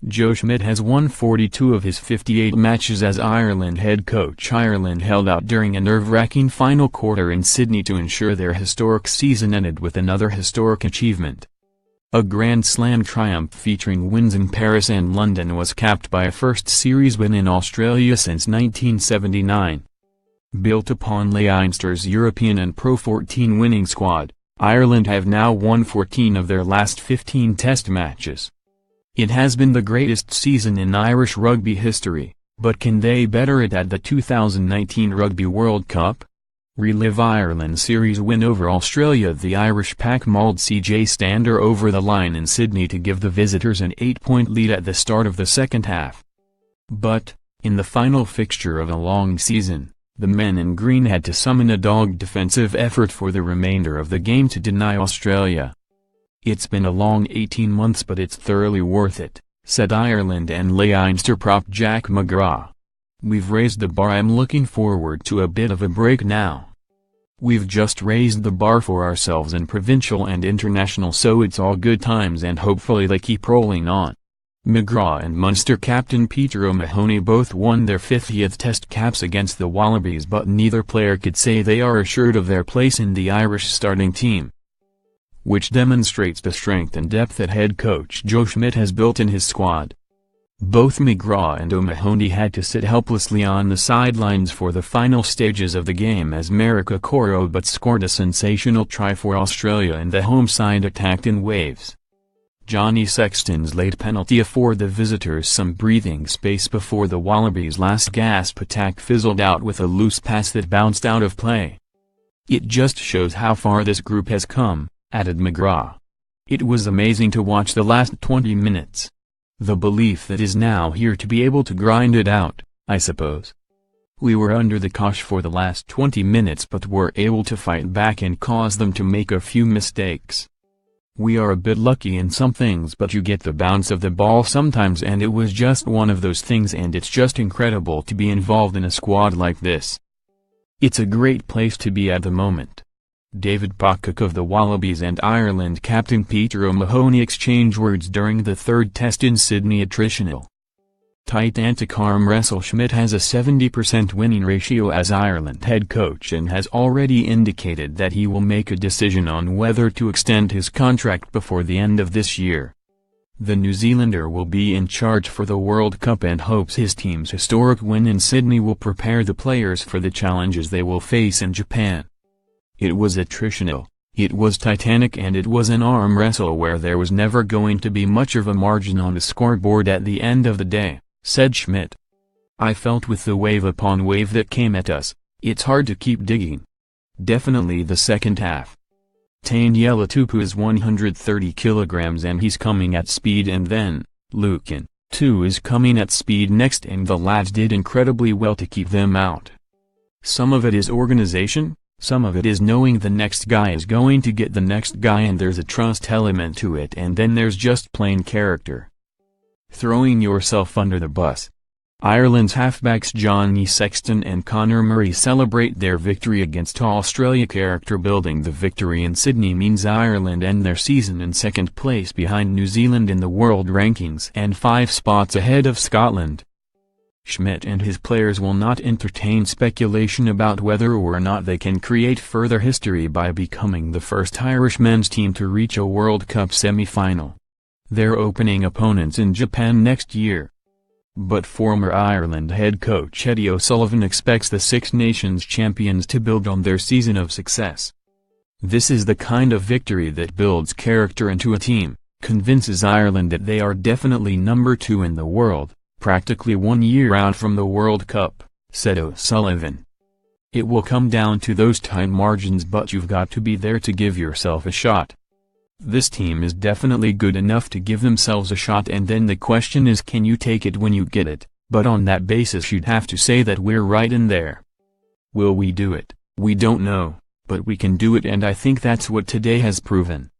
Joe Schmidt has won 42 of his 58 matches as Ireland head coach. Ireland held out during a nerve-wracking final quarter in Sydney to ensure their historic season ended with another historic achievement. A Grand Slam triumph featuring wins in Paris and London was capped by a first series win in Australia since 1979. Built upon Leinster's European and Pro 14 winning squad, Ireland have now won 14 of their last 15 Test matches. It has been the greatest season in Irish rugby history, but can they better it at the 2019 Rugby World Cup? Relive Ireland's series win over Australia. The Irish pack mauled CJ Stander over the line in Sydney to give the visitors an 8-point lead at the start of the second half. But, in the final fixture of a long season, the men in green had to summon a dogged defensive effort for the remainder of the game to deny Australia. "It's been a long 18 months but it's thoroughly worth it," said Ireland and Leinster prop Jack McGrath. "We've raised the bar. I'm looking forward to a bit of a break now. We've just raised the bar for ourselves in provincial and international, so it's all good times and hopefully they keep rolling on." McGrath and Munster captain Peter O'Mahony both won their 50th Test caps against the Wallabies, but neither player could say they are assured of their place in the Irish starting team, which demonstrates the strength and depth that head coach Joe Schmidt has built in his squad. Both McGrath and O'Mahony had to sit helplessly on the sidelines for the final stages of the game as Merrick Okoro but scored a sensational try for Australia and the home side attacked in waves. Johnny Sexton's late penalty afforded the visitors some breathing space before the Wallabies' last gasp attack fizzled out with a loose pass that bounced out of play. "It just shows how far this group has come," added McGrath. "It was amazing to watch the last 20 minutes. The belief that is now here to be able to grind it out, I suppose. We were under the cosh for the last 20 minutes but were able to fight back and cause them to make a few mistakes. We are a bit lucky in some things but you get the bounce of the ball sometimes and it was just one of those things and it's just incredible to be involved in a squad like this. It's a great place to be at the moment." David Pocock of the Wallabies and Ireland captain Peter O'Mahony exchange words during the third Test in Sydney. Attritional Titanic arm wrestle. Schmidt has a 70% winning ratio as Ireland head coach and has already indicated that he will make a decision on whether to extend his contract before the end of this year. The New Zealander will be in charge for the World Cup and hopes his team's historic win in Sydney will prepare the players for the challenges they will face in Japan. "It was attritional, it was Titanic, and it was an arm wrestle where there was never going to be much of a margin on the scoreboard at the end of the day," said Schmidt. "I felt with the wave upon wave that came at us, it's hard to keep digging. Definitely the second half. Taniela Tupu is 130 kilograms and he's coming at speed, and then, Lucan, too, is coming at speed next, and the lads did incredibly well to keep them out. Some of it is organization, some of it is knowing the next guy is going to get the next guy, and there's a trust element to it, and then there's just plain character. Throwing yourself under the bus." Ireland's halfbacks Johnny Sexton and Conor Murray celebrate their victory against Australia. Character building. The victory in Sydney means Ireland end their season in second place behind New Zealand in the world rankings and 5 spots ahead of Scotland. Schmidt and his players will not entertain speculation about whether or not they can create further history by becoming the first Irish men's team to reach a World Cup semi-final. Their opening opponents in Japan next year. But former Ireland head coach Eddie O'Sullivan expects the Six Nations champions to build on their season of success. "This is the kind of victory that builds character into a team, convinces Ireland that they are definitely number 2 in the world, practically 1 year out from the World Cup," said O'Sullivan. "It will come down to those tight margins, but you've got to be there to give yourself a shot. This team is definitely good enough to give themselves a shot, and then the question is, can you take it when you get it? But on that basis you'd have to say that we're right in there. Will we do it? We don't know, but we can do it, and I think that's what today has proven."